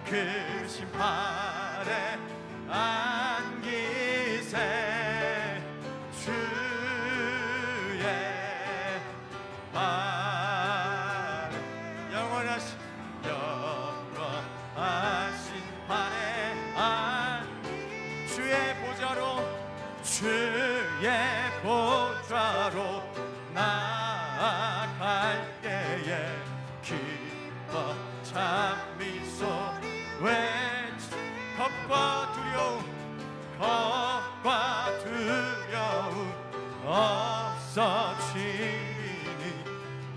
크신 팔에 안기세 주의 팔에 영원하신 팔에 주의 보좌로 나아갈 때에 기뻐 찬미소 외치 겁과 두려움 없어지니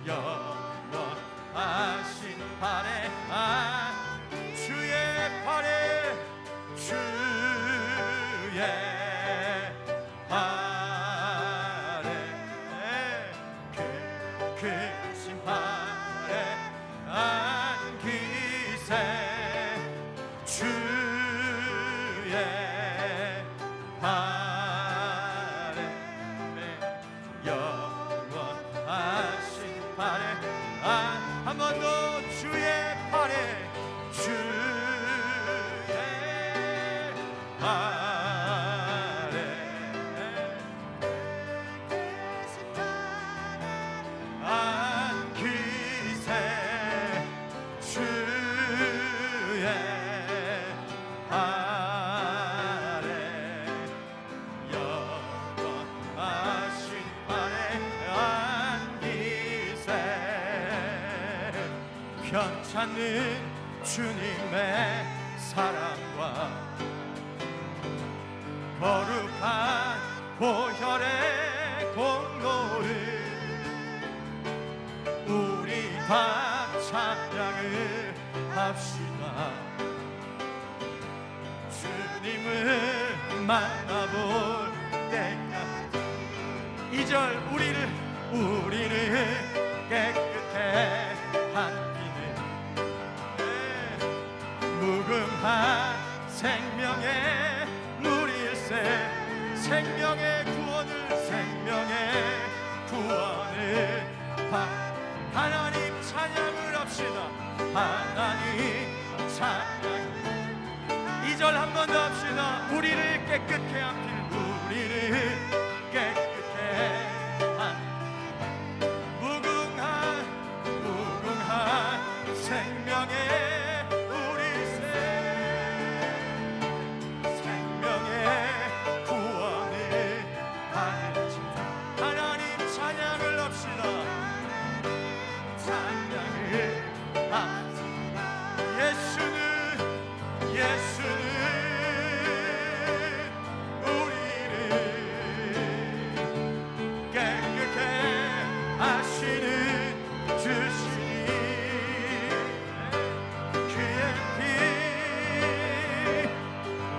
영원하신 팔에 주의 팔에 크신 팔에 안기세 주의 팔에 영원하신 팔에 한 번 더 주의 팔에 편찮는 주님의 사랑과 거룩한 보혈의 공로를 우리 다 찬양을 합시다. 주님을 만나볼 때까지 2절 우리를 깨끗해 찬양을 합시다. 하나님 찬양. 2절 한 번 더 합시다. 우리를 깨끗게 하시는, 우리를 깨끗게 한 무궁한 생명의 우리 생명의 구원을 받을지다. 하나님 찬양을 합시다. 찬양을 합시다. 예수는 우리를 깨끗게 하시는 주시니 그의 피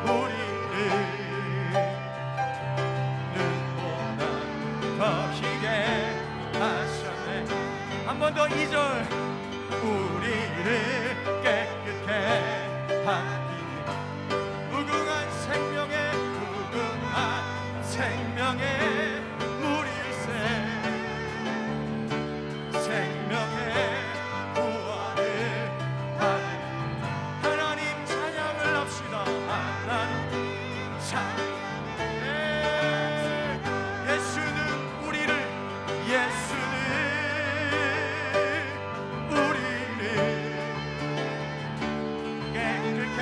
우리를 눈보다 더 희게 하셨네. 한 번 더 2절. 우리를 깨끗게 하시니 무궁한 생명의 물일새 생명의 구원을 받은 하나님 찬양을 합시다. 하나님 찬양. 예수는 우리를 깨끗게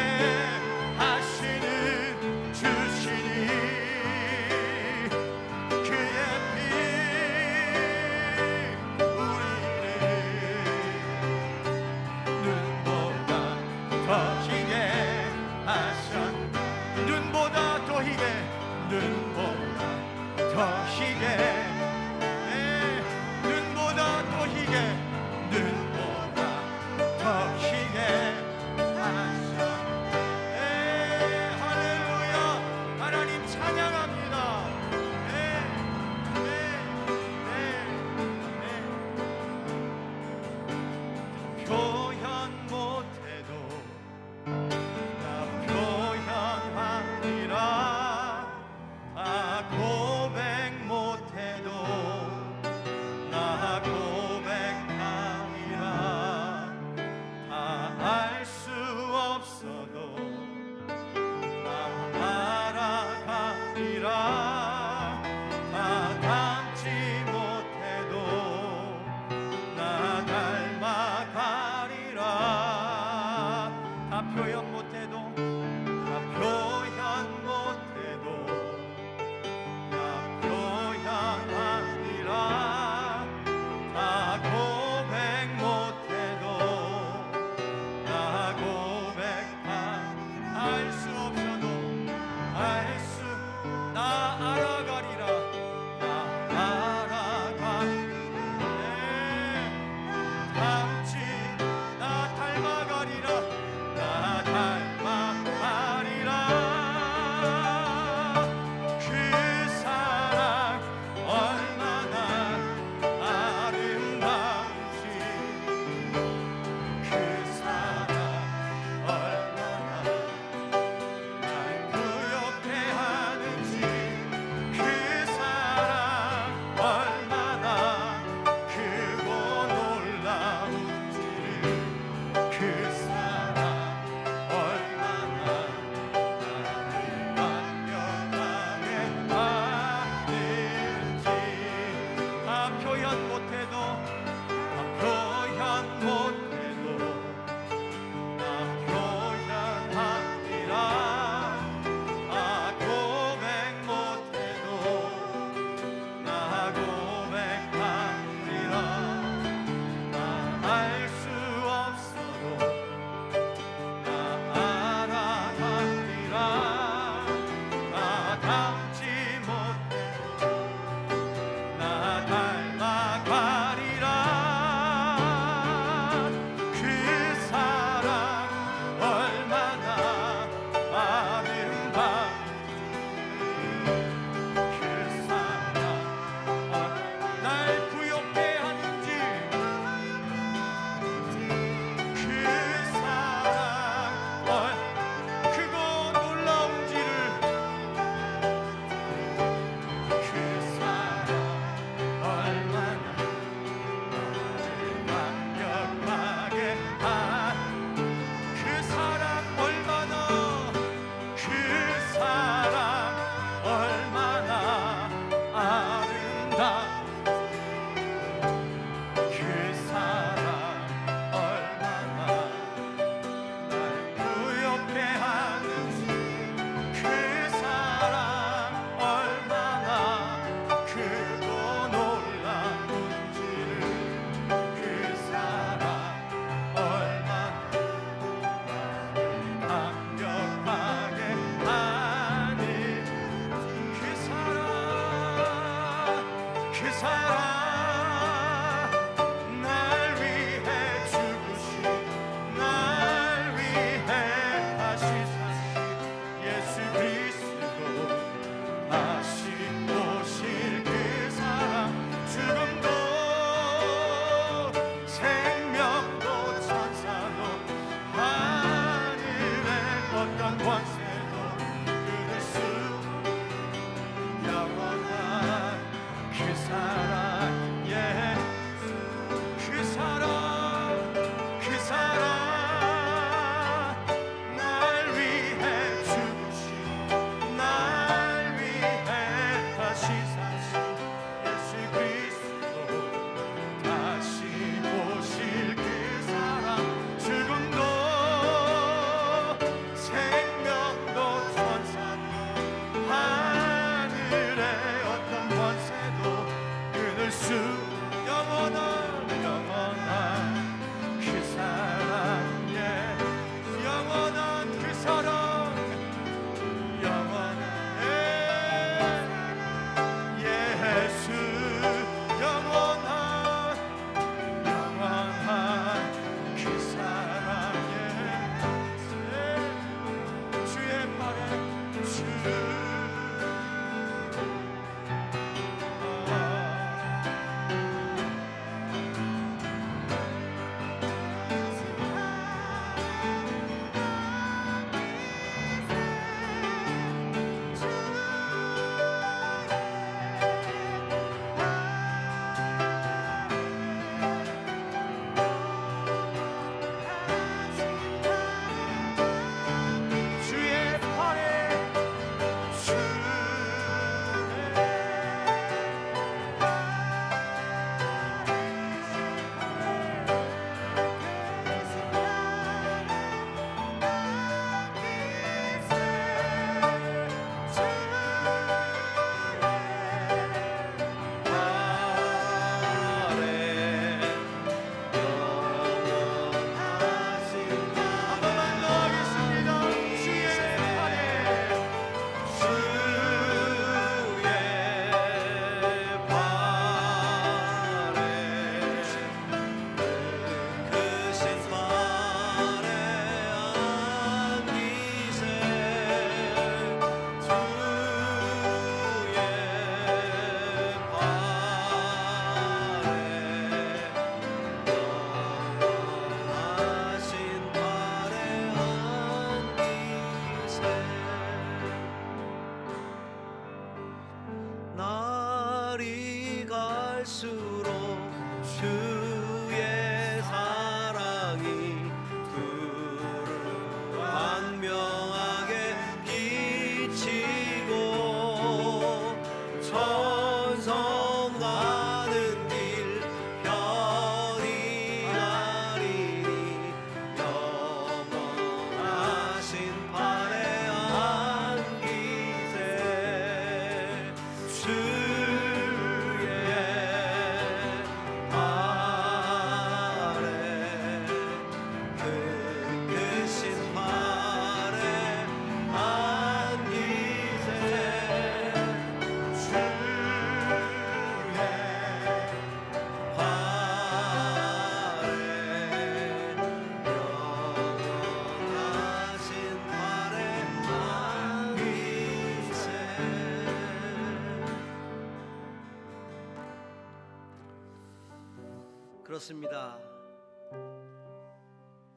그렇습니다.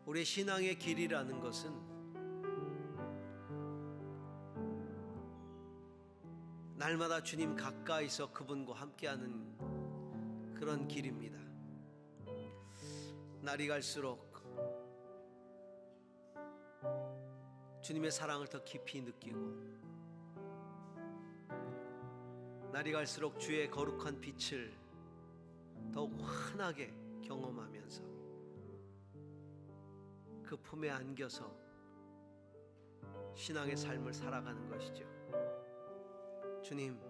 우리의 신앙의 길이라는 것은 날마다 주님 가까이서 그분과 함께하는 그런 길입니다. 날이 갈수록 주님의 사랑을 더 깊이 느끼고, 날이 갈수록 주의 거룩한 빛을 더욱 환하게 경험하면서 그 품에 안겨서 신앙의 삶을 살아가는 것이죠. 주님,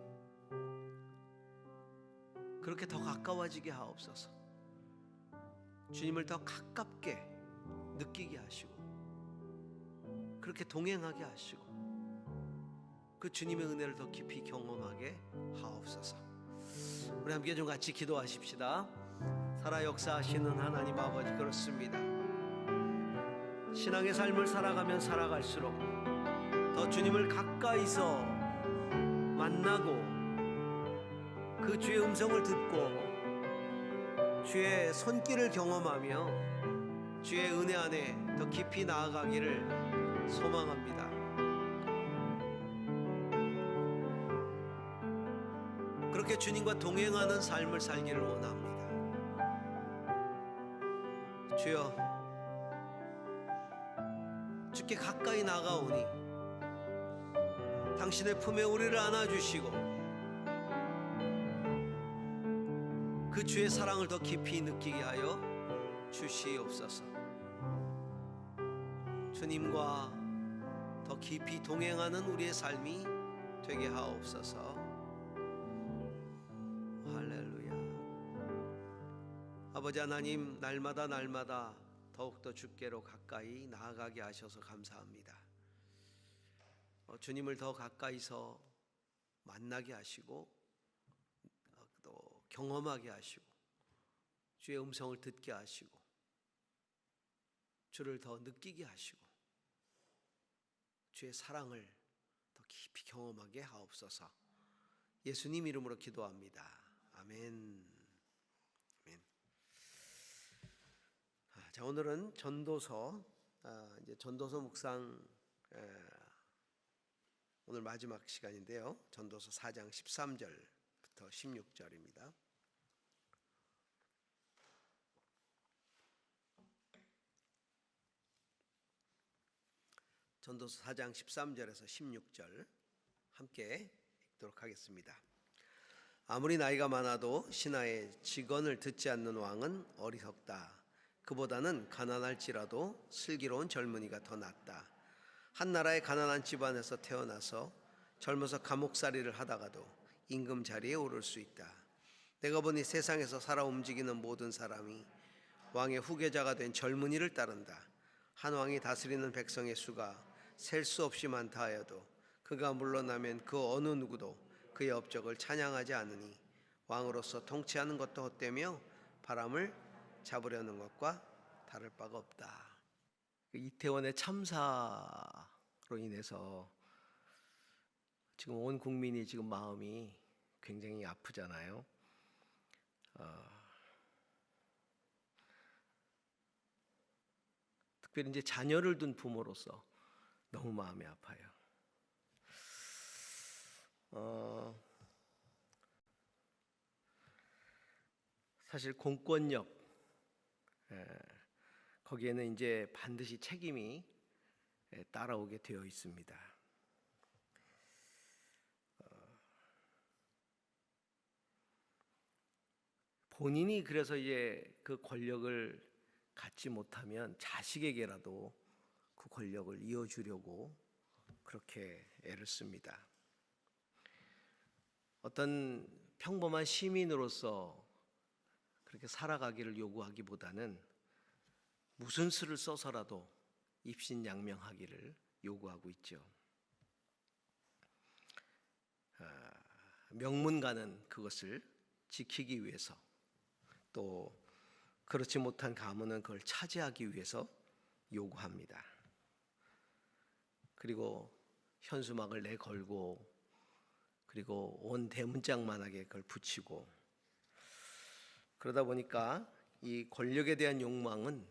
그렇게 더 가까워지게 하옵소서. 주님을 더 가깝게 느끼게 하시고, 그렇게 동행하게 하시고, 그 주님의 은혜를 더 깊이 경험하게 하옵소서. 우리 함께 좀 같이 기도하십시다. 살아 역사하시는 하나님 아버지, 그렇습니다. 신앙의 삶을 살아가면 살아갈수록 더 주님을 가까이서 만나고, 그 주의 음성을 듣고 주의 손길을 경험하며 주의 은혜 안에 더 깊이 나아가기를 소망합니다. 그렇게 주님과 동행하는 삶을 살기를 원합니다. 주여, 주께 가까이 나가오니 당신의 품에 우리를 안아주시고 그 주의 사랑을 더 깊이 느끼게 하여 주시옵소서. 주님과 더 깊이 동행하는 우리의 삶이 되게 하옵소서. 할렐루야. 아버지 하나님, 날마다 더욱더 주께로 가까이 나아가게 하셔서 감사합니다. 주님을 더 가까이서 만나게 하시고, 또 경험하게 하시고, 주의 음성을 듣게 하시고, 주를 더 느끼게 하시고, 주의 사랑을 더 깊이 경험하게 하옵소서. 예수님 이름으로 기도합니다. 아멘. 아멘. 자, 오늘은 전도서, 이제 전도서 묵상, 오늘 마지막 시간인데요. 전도서 4장 13절부터 16절입니다. 전도서 4장 13절에서 16절 함께 읽도록 하겠습니다. 아무리 나이가 많아도 신하의 직언을 듣지 않는 왕은 어리석다. 그보다는 가난할지라도 슬기로운 젊은이가 더 낫다. 한 나라의 가난한 집안에서 태어나서 젊어서 감옥살이를 하다가도 임금 자리에 오를 수 있다. 내가 보니 세상에서 살아 움직이는 모든 사람이 왕의 후계자가 된 젊은이를 따른다. 한 왕이 다스리는 백성의 수가 셀 수 없이 많다 하여도 그가 물러나면 그 어느 누구도 그의 업적을 찬양하지 않으니 왕으로서 통치하는 것도 헛되며 바람을 잡으려는 것과 다를 바가 없다. 이태원의 참사로 인해서 지금 온 국민이 지금 마음이 굉장히 아프잖아요. 특별히 이제 자녀를 둔 부모로서 너무 마음이 아파요. 사실 공권력, 거기에는 이제 반드시 책임이 따라오게 되어 있습니다. 본인이 그래서 이제 그 권력을 갖지 못하면 자식에게라도 그 권력을 이어주려고 그렇게 애를 씁니다. 어떤 평범한 시민으로서 그렇게 살아가기를 요구하기보다는 무슨 수를 써서라도 입신양명하기를 요구하고 있죠. 명문가는 그것을 지키기 위해서, 또 그렇지 못한 가문은 그걸 차지하기 위해서 요구합니다. 그리고 현수막을 내걸고, 그리고 온 대문짝만하게 그걸 붙이고, 그러다 보니까 이 권력에 대한 욕망은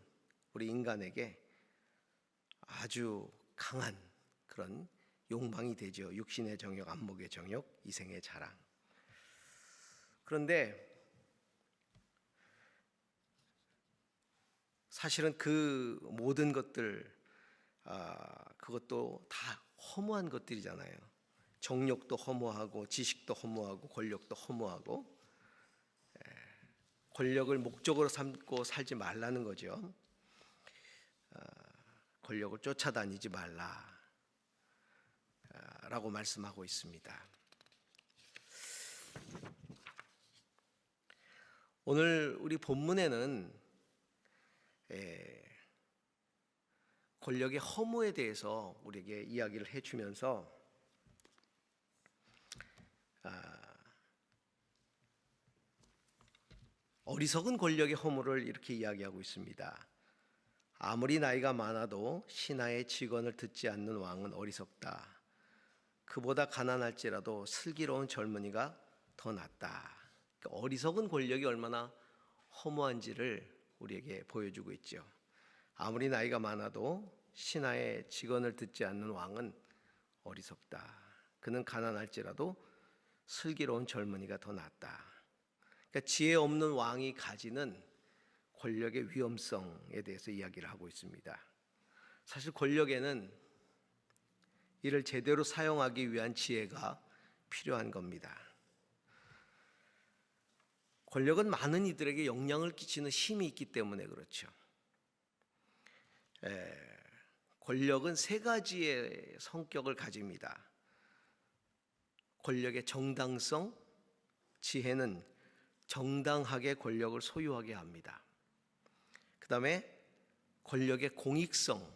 우리 인간에게 아주 강한 그런 욕망이 되죠. 육신의 정욕, 안목의 정욕, 이생의 자랑. 그런데 사실은 그 모든 것들, 그것도 다 허무한 것들이잖아요. 정욕도 허무하고, 지식도 허무하고, 권력도 허무하고, 권력을 목적으로 삼고 살지 말라는 거죠. 권력을 쫓아다니지 말라라고 말씀하고 있습니다. 오늘 우리 본문에는 권력의 허무에 대해서 우리에게 이야기를 해주면서 어리석은 권력의 허무를 이렇게 이야기하고 있습니다. 아무리 나이가 많아도 신하의 직언을 듣지 않는 왕은 어리석다. 그보다 가난할지라도 슬기로운 젊은이가 더 낫다. 그러니까 어리석은 권력이 얼마나 허무한지를 우리에게 보여주고 있죠. 아무리 나이가 많아도 신하의 직언을 듣지 않는 왕은 어리석다. 그는 가난할지라도 슬기로운 젊은이가 더 낫다. 그러니까 지혜 없는 왕이 가지는 권력의 위험성에 대해서 이야기를 하고 있습니다. 사실 권력에는 이를 제대로 사용하기 위한 지혜가 필요한 겁니다. 권력은 많은 이들에게 영향을 끼치는 힘이 있기 때문에 그렇죠. 권력은 세 가지의 성격을 가집니다. 권력의 정당성, 지혜는 정당하게 권력을 소유하게 합니다. 그 다음에 권력의 공익성,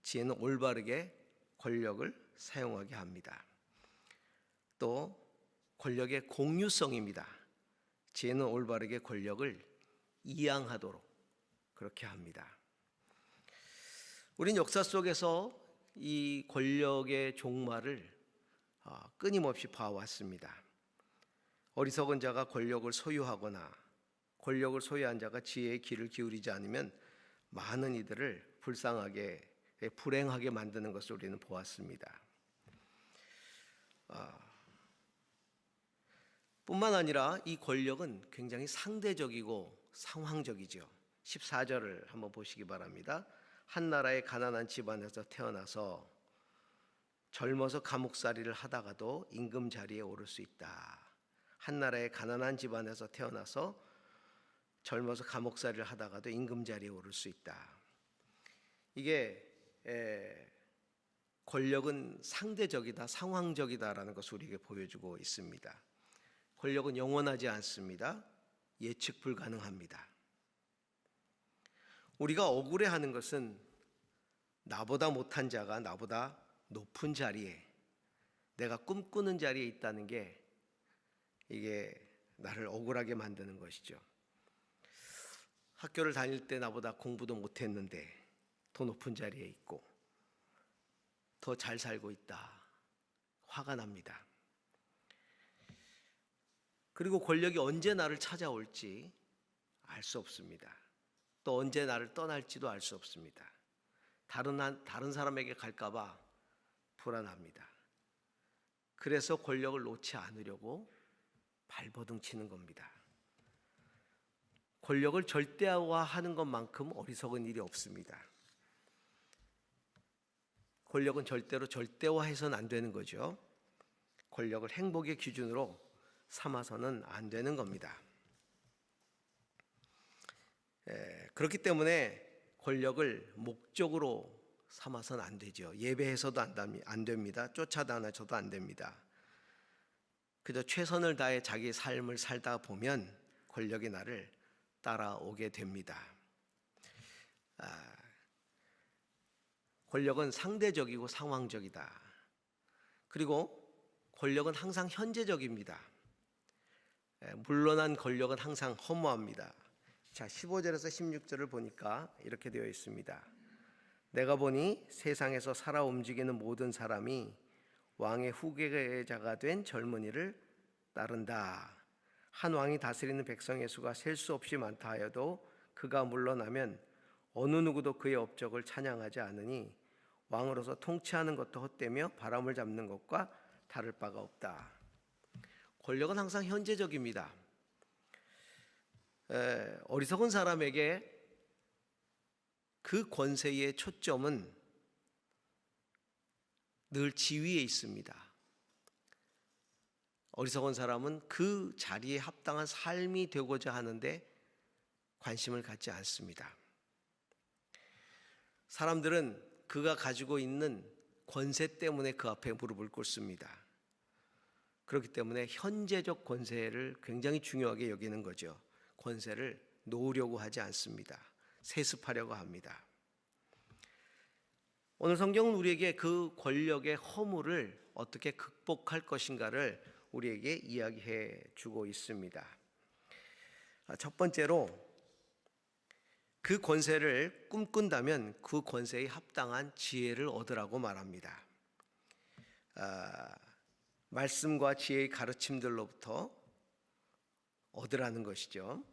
지혜는 올바르게 권력을 사용하게 합니다. 또 권력의 공유성입니다. 지혜는 올바르게 권력을 이양하도록 그렇게 합니다. 우린 역사 속에서 이 권력의 종말을 끊임없이 봐왔습니다. 어리석은 자가 권력을 소유하거나 권력을 소유한 자가 지혜의 귀를 기울이지 않으면 많은 이들을 불행하게 만드는 것을 우리는 보았습니다. 뿐만 아니라 이 권력은 굉장히 상대적이고 상황적이죠. 14절을 한번 보시기 바랍니다. 한 나라의 가난한 집안에서 태어나서 젊어서 감옥살이를 하다가도 임금 자리에 오를 수 있다. 한 나라의 가난한 집안에서 태어나서 젊어서 감옥살이를 하다가도 임금 자리에 오를 수 있다. 이게 권력은 상대적이다, 상황적이다라는 것을 우리에게 보여주고 있습니다. 권력은 영원하지 않습니다. 예측 불가능합니다. 우리가 억울해하는 것은 나보다 못한 자가 나보다 높은 자리에, 내가 꿈꾸는 자리에 있다는 게 이게 나를 억울하게 만드는 것이죠. 학교를 다닐 때 나보다 공부도 못했는데 더 높은 자리에 있고 더 잘 살고 있다. 화가 납니다. 그리고 권력이 언제 나를 찾아올지 알 수 없습니다. 또 언제 나를 떠날지도 알 수 없습니다. 다른 사람에게 갈까 봐 불안합니다. 그래서 권력을 놓지 않으려고 발버둥 치는 겁니다. 권력을 절대화하는 것만큼 어리석은 일이 없습니다. 권력은 절대로 절대화해서는 안 되는 거죠. 권력을 행복의 기준으로 삼아서는 안 되는 겁니다. 그렇기 때문에 권력을 목적으로 삼아서는 안 되죠. 예배해서도 안 됩니다. 쫓아다녀서도 안 됩니다. 그저 최선을 다해 자기 삶을 살다 보면 권력이 나를 따라오게 됩니다. 권력은 상대적이고 상황적이다. 그리고 권력은 항상 현재적입니다. 물러난 권력은 항상 허무합니다. 자, 15절에서 16절을 보니까 이렇게 되어 있습니다. 내가 보니 세상에서 살아 움직이는 모든 사람이 왕의 후계자가 된 젊은이를 따른다. 한 왕이 다스리는 백성의 수가 셀 수 없이 많다 하여도 그가 물러나면 어느 누구도 그의 업적을 찬양하지 않으니 왕으로서 통치하는 것도 헛되며 바람을 잡는 것과 다를 바가 없다. 권력은 항상 현재적입니다. 어리석은 사람에게 그 권세의 초점은 늘 지위에 있습니다. 어리석은 사람은 그 자리에 합당한 삶이 되고자 하는데 관심을 갖지 않습니다. 사람들은 그가 가지고 있는 권세 때문에 그 앞에 무릎을 꿇습니다. 그렇기 때문에 현재적 권세를 굉장히 중요하게 여기는 거죠. 권세를 놓으려고 하지 않습니다. 세습하려고 합니다. 오늘 성경은 우리에게 그 권력의 허물을 어떻게 극복할 것인가를 우리에게 이야기해 주고 있습니다. 첫 번째로 그 권세를 꿈꾼다면 그 권세에 합당한 지혜를 얻으라고 말합니다. 말씀과 지혜의 가르침들로부터 얻으라는 것이죠.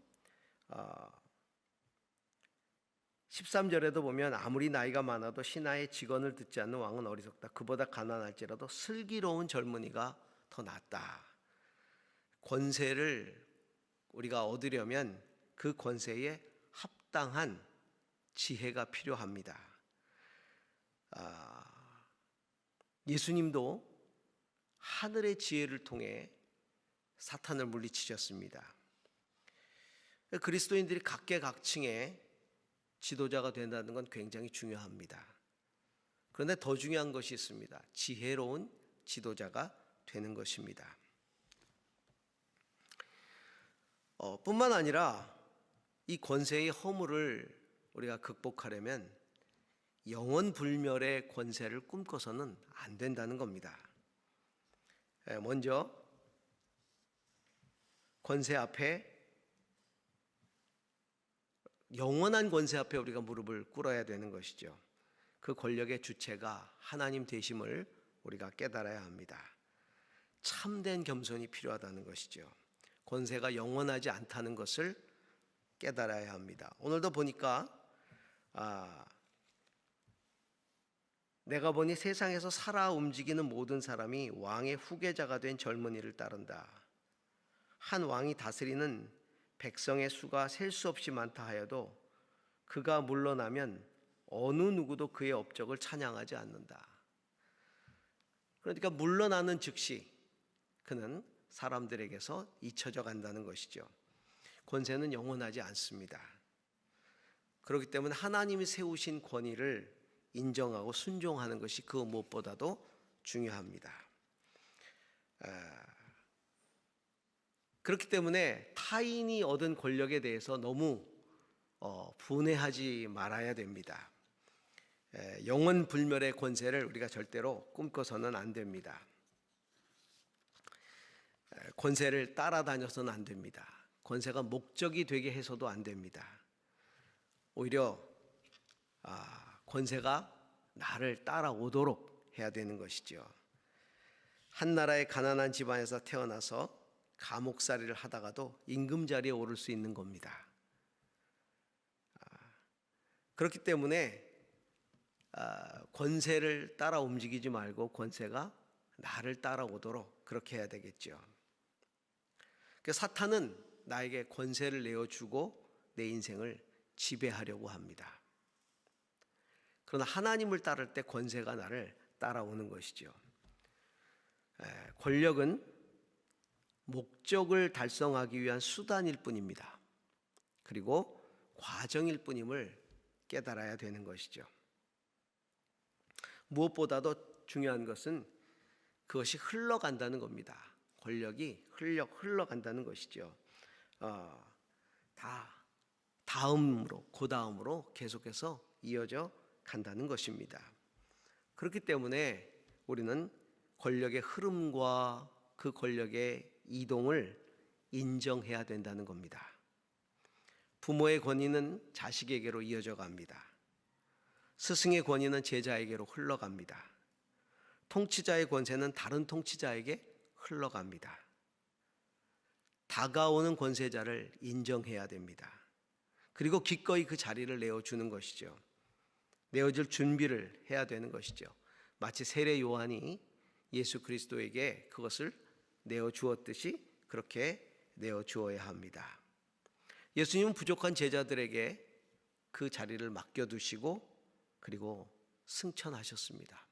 13절에도 보면 아무리 나이가 많아도 신하의 직언을 듣지 않는 왕은 어리석다. 그보다 가난할지라도 슬기로운 젊은이가 더 낫다. 권세를 우리가 얻으려면 그 권세에 합당한 지혜가 필요합니다. 예수님도 하늘의 지혜를 통해 사탄을 물리치셨습니다. 그리스도인들이 각계각층의 지도자가 된다는 건 굉장히 중요합니다. 그런데 더 중요한 것이 있습니다. 지혜로운 지도자가 되는 것입니다. 뿐만 아니라 이 권세의 허물을 우리가 극복하려면 영원 불멸의 권세를 꿈꿔서는 안 된다는 겁니다. 먼저 권세 앞에, 영원한 권세 앞에 우리가 무릎을 꿇어야 되는 것이죠. 그 권력의 주체가 하나님 되심을 우리가 깨달아야 합니다. 참된 겸손이 필요하다는 것이죠. 권세가 영원하지 않다는 것을 깨달아야 합니다. 오늘도 보니까 내가 보니 세상에서 살아 움직이는 모든 사람이 왕의 후계자가 된 젊은이를 따른다. 한 왕이 다스리는 백성의 수가 셀 수 없이 많다 하여도 그가 물러나면 어느 누구도 그의 업적을 찬양하지 않는다. 그러니까 물러나는 즉시 그는 사람들에게서 잊혀져 간다는 것이죠. 권세는 영원하지 않습니다. 그렇기 때문에 하나님이 세우신 권위를 인정하고 순종하는 것이 그 무엇보다도 중요합니다. 그렇기 때문에 타인이 얻은 권력에 대해서 너무 분해하지 말아야 됩니다. 영원 불멸의 권세를 우리가 절대로 꿈꿔서는 안 됩니다. 권세를 따라다녀서는 안 됩니다. 권세가 목적이 되게 해서도 안 됩니다. 오히려 권세가 나를 따라오도록 해야 되는 것이죠. 한 나라의 가난한 집안에서 태어나서 감옥살이를 하다가도 임금자리에 오를 수 있는 겁니다. 그렇기 때문에 권세를 따라 움직이지 말고 권세가 나를 따라오도록 그렇게 해야 되겠죠. 사탄은 나에게 권세를 내어주고 내 인생을 지배하려고 합니다. 그러나 하나님을 따를 때 권세가 나를 따라오는 것이죠. 권력은 목적을 달성하기 위한 수단일 뿐입니다. 그리고 과정일 뿐임을 깨달아야 되는 것이죠. 무엇보다도 중요한 것은 그것이 흘러간다는 겁니다. 권력이 흘러간다는 것이죠. 다음으로, 그 다음으로 계속해서 이어져 간다는 것입니다. 그렇기 때문에 우리는 권력의 흐름과 그 권력의 이동을 인정해야 된다는 겁니다. 부모의 권위는 자식에게로 이어져 갑니다. 스승의 권위는 제자에게로 흘러갑니다. 통치자의 권세는 다른 통치자에게 흘러갑니다. 다가오는 권세자를 인정해야 됩니다. 그리고 기꺼이 그 자리를 내어주는 것이죠. 내어줄 준비를 해야 되는 것이죠. 마치 세례 요한이 예수 그리스도에게 그것을 내어주었듯이 그렇게 내어주어야 합니다. 예수님은 부족한 제자들에게 그 자리를 맡겨두시고 그리고 승천하셨습니다.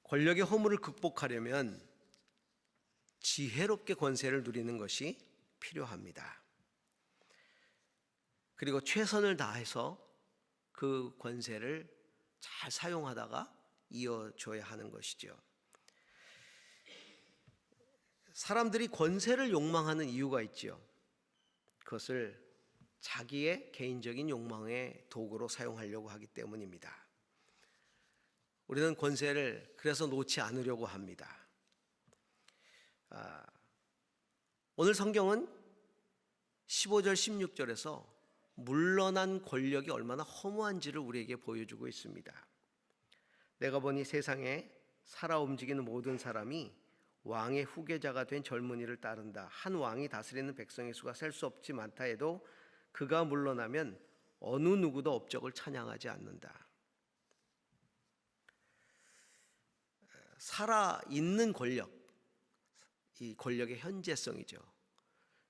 권력의 허물을 극복하려면 지혜롭게 권세를 누리는 것이 필요합니다. 그리고 최선을 다해서 그 권세를 잘 사용하다가 이어줘야 하는 것이죠. 사람들이 권세를 욕망하는 이유가 있지요. 그것을 자기의 개인적인 욕망의 도구로 사용하려고 하기 때문입니다. 우리는 권세를 그래서 놓지 않으려고 합니다. 오늘 성경은 15절 16절에서 물러난 권력이 얼마나 허무한지를 우리에게 보여주고 있습니다. 내가 보니 세상에 살아 움직이는 모든 사람이 왕의 후계자가 된 젊은이를 따른다. 한 왕이 다스리는 백성의 수가 셀 수 없지 많다 해도 그가 물러나면 어느 누구도 업적을 찬양하지 않는다. 살아있는 권력, 이 권력의 현재성이죠.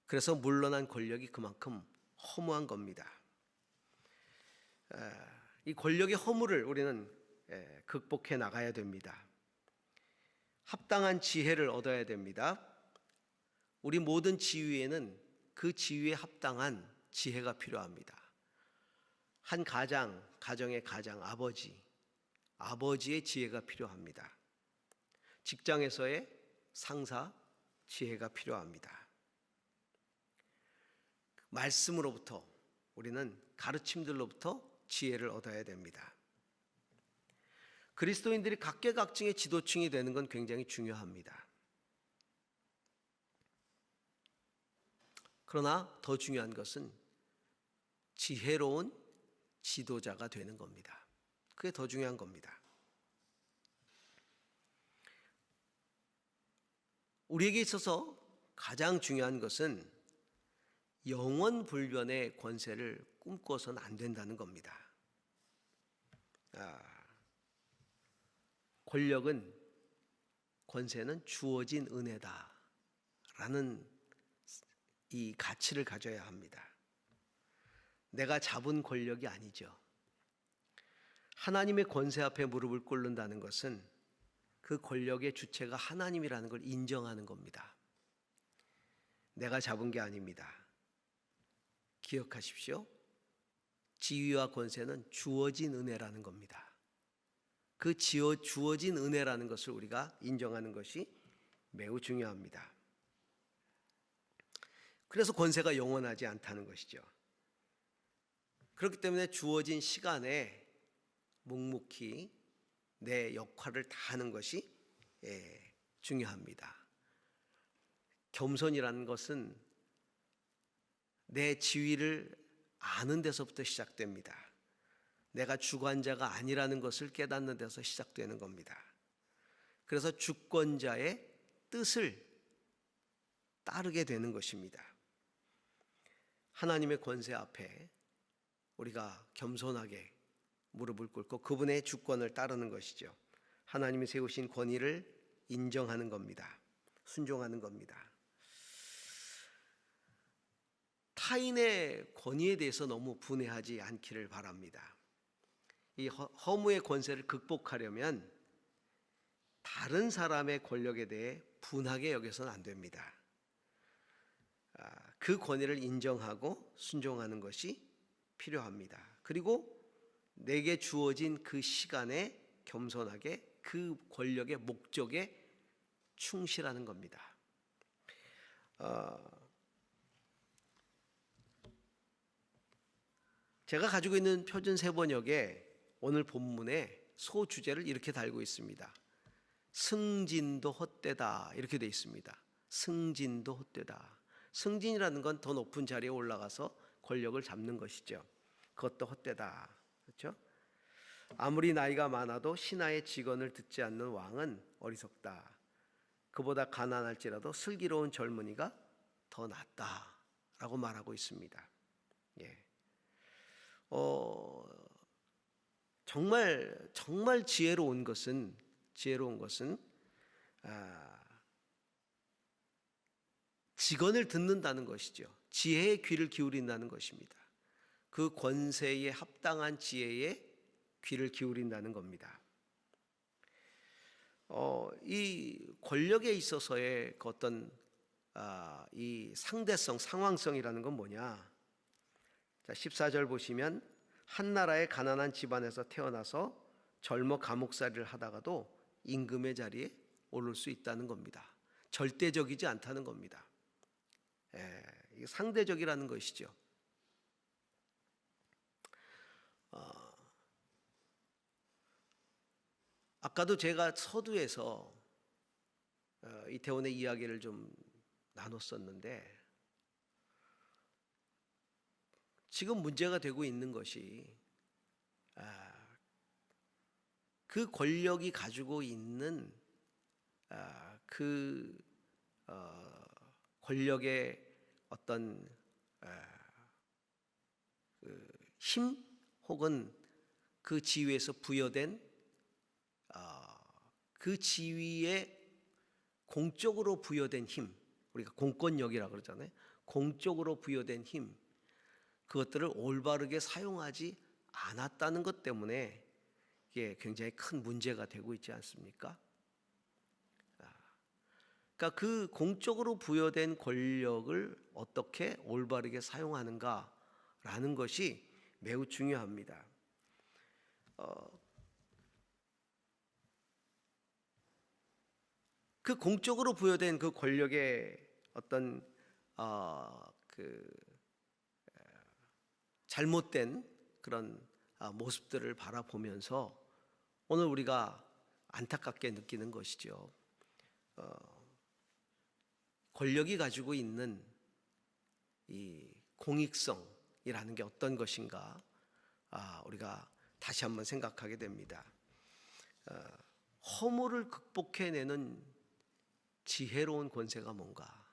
그래서 물러난 권력이 그만큼 허무한 겁니다. 이 권력의 허물을 우리는 극복해 나가야 됩니다. 합당한 지혜를 얻어야 됩니다. 우리 모든 지위에는 그 지위에 합당한 지혜가 필요합니다. 한 가정의 가장, 아버지의 지혜가 필요합니다. 직장에서의 상사, 지혜가 필요합니다. 말씀으로부터 우리는 가르침들로부터 지혜를 얻어야 됩니다. 그리스도인들이 각계각층의 지도층이 되는 건 굉장히 중요합니다. 그러나 더 중요한 것은 지혜로운 지도자가 되는 겁니다. 그게 더 중요한 겁니다. 우리에게 있어서 가장 중요한 것은 영원불변의 권세를 꿈꿔서는 안 된다는 겁니다. 권세는 주어진 은혜다라는 이 가치를 가져야 합니다. 내가 잡은 권력이 아니죠. 하나님의 권세 앞에 무릎을 꿇는다는 것은 그 권력의 주체가 하나님이라는 걸 인정하는 겁니다. 내가 잡은 게 아닙니다. 기억하십시오. 지위와 권세는 주어진 은혜라는 겁니다. 그 주어진 은혜라는 것을 우리가 인정하는 것이 매우 중요합니다. 그래서 권세가 영원하지 않다는 것이죠. 그렇기 때문에 주어진 시간에 묵묵히 내 역할을 다하는 것이 중요합니다. 겸손이라는 것은 내 지위를 아는 데서부터 시작됩니다. 내가 주관자가 아니라는 것을 깨닫는 데서 시작되는 겁니다. 그래서 주권자의 뜻을 따르게 되는 것입니다. 하나님의 권세 앞에 우리가 겸손하게 무릎을 꿇고 그분의 주권을 따르는 것이죠. 하나님이 세우신 권위를 인정하는 겁니다. 순종하는 겁니다. 타인의 권위에 대해서 너무 분해하지 않기를 바랍니다. 이 허무의 권세를 극복하려면 다른 사람의 권력에 대해 분하게 여겨서는 안 됩니다. 그 권위를 인정하고 순종하는 것이 필요합니다. 그리고 내게 주어진 그 시간에 겸손하게 그 권력의 목적에 충실하는 겁니다. 제가 가지고 있는 표준 세번역에 오늘 본문에 소주제를 이렇게 달고 있습니다. 승진도 헛되다 이렇게 되어 있습니다. 승진도 헛되다. 승진이라는 건 더 높은 자리에 올라가서 권력을 잡는 것이죠. 그것도 헛되다. 그렇죠? 아무리 나이가 많아도 신하의 직언을 듣지 않는 왕은 어리석다. 그보다 가난할지라도 슬기로운 젊은이가 더 낫다라고 말하고 있습니다. 예. 정말 지혜로운 것은 직언을 듣는다는 것이죠. 지혜의 귀를 기울인다는 것입니다. 그 권세에 합당한 지혜에 귀를 기울인다는 겁니다. 이 권력에 있어서의 그 어떤 이 상대성, 상황성이라는 건 뭐냐? 자, 14절 보시면 한 나라의 가난한 집안에서 태어나서 젊어 감옥살이를 하다가도 임금의 자리에 오를 수 있다는 겁니다. 절대적이지 않다는 겁니다. 이게 상대적이라는 것이죠. 아까도 제가 서두에서 이태원의 이야기를 좀 나눴었는데, 지금 문제가 되고 있는 것이 그 권력이 가지고 있는 그 권력의 어떤 힘 혹은 그 지위에서 부여된 그 지위에 공적으로 부여된 힘, 우리가 공권력이라고 그러잖아요. 공적으로 부여된 힘, 그것들을 올바르게 사용하지 않았다는 것 때문에 이게 굉장히 큰 문제가 되고 있지 않습니까? 그러니까 그 공적으로 부여된 권력을 어떻게 올바르게 사용하는가라는 것이 매우 중요합니다. 그 공적으로 부여된 그 권력의 어떤 잘못된 그런 모습들을 바라보면서 오늘 우리가 안타깝게 느끼는 것이죠. 권력이 가지고 있는 이 공익성이라는 게 어떤 것인가, 우리가 다시 한번 생각하게 됩니다. 허물을 극복해내는 지혜로운 권세가 뭔가?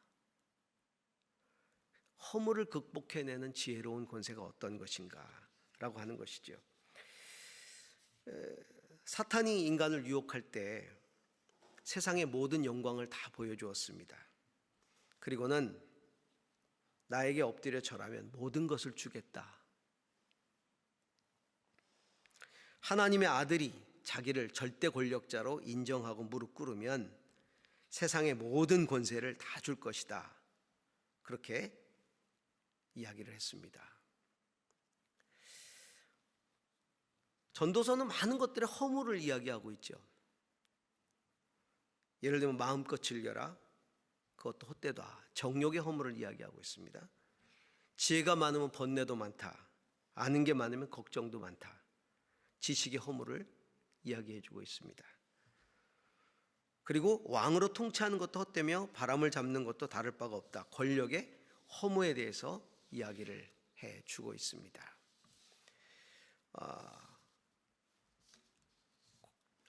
허물을 극복해내는 지혜로운 권세가 어떤 것인가? 라고 하는 것이죠. 사탄이 인간을 유혹할 때 세상의 모든 영광을 다 보여주었습니다. 그리고는 나에게 엎드려 절하면 모든 것을 주겠다. 하나님의 아들이 자기를 절대 권력자로 인정하고 무릎 꿇으면 세상의 모든 권세를 다 줄 것이다. 그렇게 이야기를 했습니다. 전도서는 많은 것들의 허물을 이야기하고 있죠. 예를 들면 마음껏 즐겨라, 그것도 헛되다. 정욕의 허물을 이야기하고 있습니다. 지혜가 많으면 번뇌도 많다. 아는 게 많으면 걱정도 많다. 지식의 허물을 이야기해주고 있습니다. 그리고 왕으로 통치하는 것도 헛되며 바람을 잡는 것도 다를 바가 없다. 권력의 허무에 대해서 이야기를 해주고 있습니다.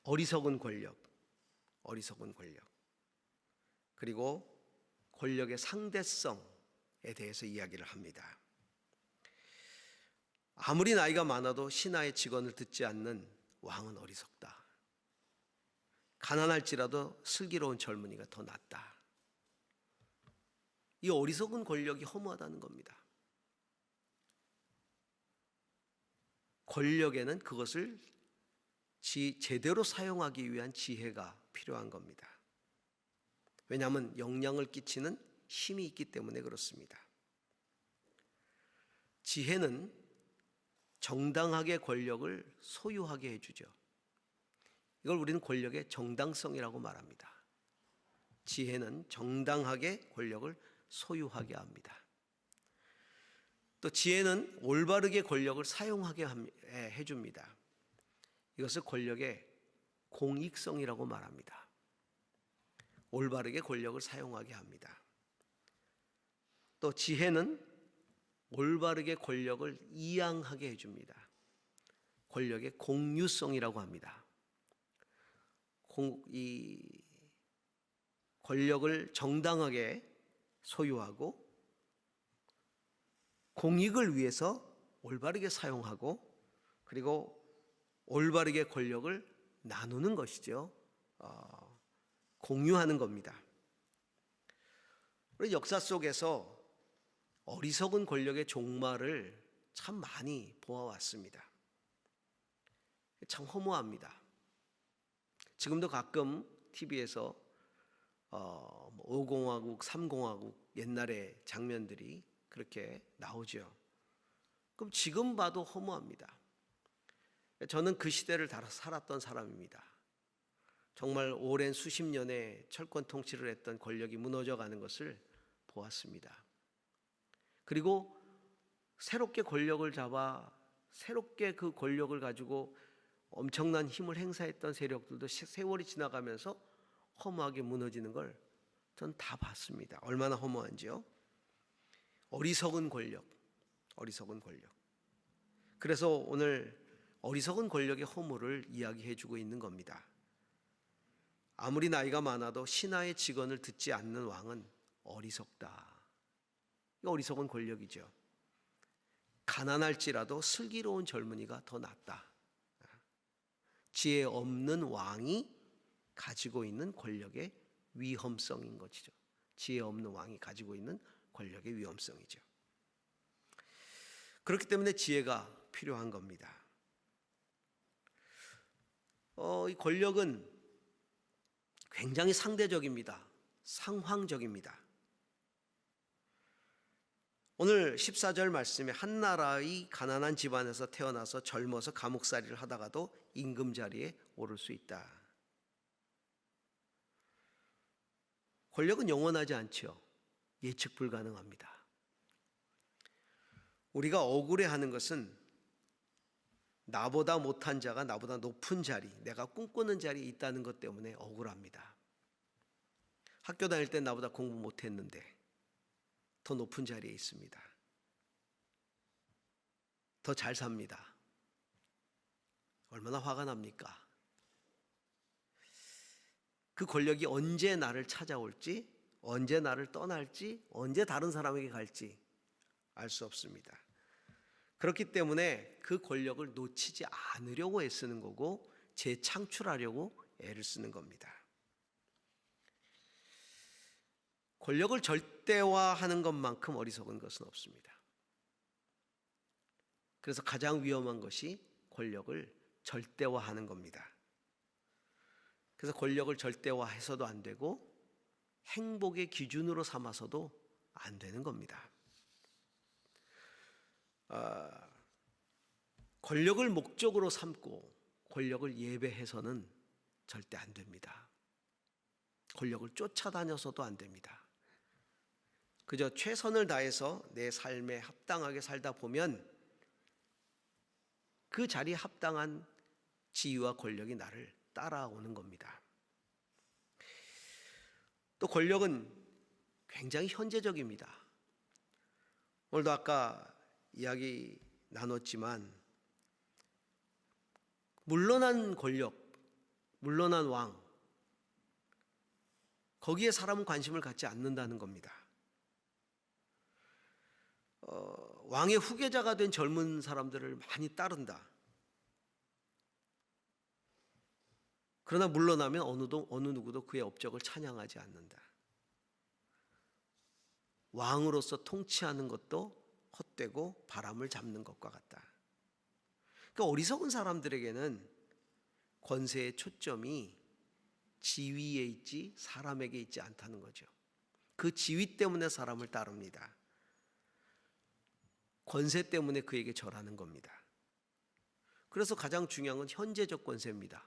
어리석은 권력, 그리고 권력의 상대성에 대해서 이야기를 합니다. 아무리 나이가 많아도 신하의 직언을 듣지 않는 왕은 어리석다. 가난할지라도 슬기로운 젊은이가 더 낫다. 이 어리석은 권력이 허무하다는 겁니다. 권력에는 그것을 제대로 사용하기 위한 지혜가 필요한 겁니다. 왜냐하면 영향을 끼치는 힘이 있기 때문에 그렇습니다. 지혜는 정당하게 권력을 소유하게 해주죠. 이걸 우리는 권력의 정당성이라고 말합니다. 지혜는 정당하게 권력을 소유하게 합니다. 또 지혜는 올바르게 권력을 사용하게 해줍니다. 이것을 권력의 공익성이라고 말합니다. 올바르게 권력을 사용하게 합니다. 또 지혜는 올바르게 권력을 이양하게 해줍니다. 권력의 공유성이라고 합니다. 권력을 정당하게 소유하고 공익을 위해서 올바르게 사용하고 그리고 올바르게 권력을 나누는 것이죠. 공유하는 겁니다. 우리 역사 속에서 어리석은 권력의 종말을 참 많이 보아왔습니다. 참 허무합니다. 지금도 가끔 TV에서 5공화국, 3공화국 옛날의 장면들이 그렇게 나오죠. 그럼 지금 봐도 허무합니다. 저는 그 시대를 살았던 사람입니다. 정말 오랜 수십 년의 철권 통치를 했던 권력이 무너져가는 것을 보았습니다. 그리고 새롭게 권력을 잡아 새롭게 그 권력을 가지고 엄청난 힘을 행사했던 세력들도 세월이 지나가면서 허무하게 무너지는 걸 전 다 봤습니다. 얼마나 허무한지요. 어리석은 권력. 그래서 오늘 어리석은 권력의 허무를 이야기해 주고 있는 겁니다. 아무리 나이가 많아도 신하의 직언을 듣지 않는 왕은 어리석다. 이 어리석은 권력이죠. 가난할지라도 슬기로운 젊은이가 더 낫다. 지혜 없는 왕이 가지고 있는 권력의 위험성인 것이죠. 지혜 없는 왕이 가지고 있는 권력의 위험성이죠. 그렇기 때문에 지혜가 필요한 겁니다. 이 권력은 굉장히 상대적입니다. 상황적입니다. 오늘 14절 말씀에 한 나라의 가난한 집안에서 태어나서 젊어서 감옥살이를 하다가도 임금 자리에 오를 수 있다. 권력은 영원하지 않죠. 예측 불가능합니다. 우리가 억울해하는 것은 나보다 못한 자가 나보다 높은 자리, 내가 꿈꾸는 자리에 있다는 것 때문에 억울합니다. 학교 다닐 때 나보다 공부 못했는데 더 높은 자리에 있습니다. 더 잘 삽니다. 얼마나 화가 납니까? 그 권력이 언제 나를 찾아올지, 언제 나를 떠날지, 언제 다른 사람에게 갈지 알 수 없습니다. 그렇기 때문에 그 권력을 놓치지 않으려고 애쓰는 거고 재창출하려고 애를 쓰는 겁니다. 권력을 절대화하는 것만큼 어리석은 것은 없습니다. 그래서 가장 위험한 것이 권력을 절대화하는 겁니다. 그래서 권력을 절대화해서도 안 되고 행복의 기준으로 삼아서도 안 되는 겁니다. 권력을 목적으로 삼고 권력을 예배해서는 절대 안 됩니다. 권력을 쫓아다녀서도 안 됩니다. 그저 최선을 다해서 내 삶에 합당하게 살다 보면 그 자리에 합당한 지위와 권력이 나를 따라오는 겁니다. 또 권력은 굉장히 현재적입니다. 오늘도 아까 이야기 나눴지만 물러난 권력, 물러난 왕, 거기에 사람은 관심을 갖지 않는다는 겁니다. 왕의 후계자가 된 젊은 사람들을 많이 따른다. 그러나 물러나면 어느 누구도 그의 업적을 찬양하지 않는다. 왕으로서 통치하는 것도 헛되고 바람을 잡는 것과 같다. 그러니까 어리석은 사람들에게는 권세의 초점이 지위에 있지 사람에게 있지 않다는 거죠. 그 지위 때문에 사람을 따릅니다. 권세 때문에 그에게 절하는 겁니다. 그래서 가장 중요한 건 현재적 권세입니다.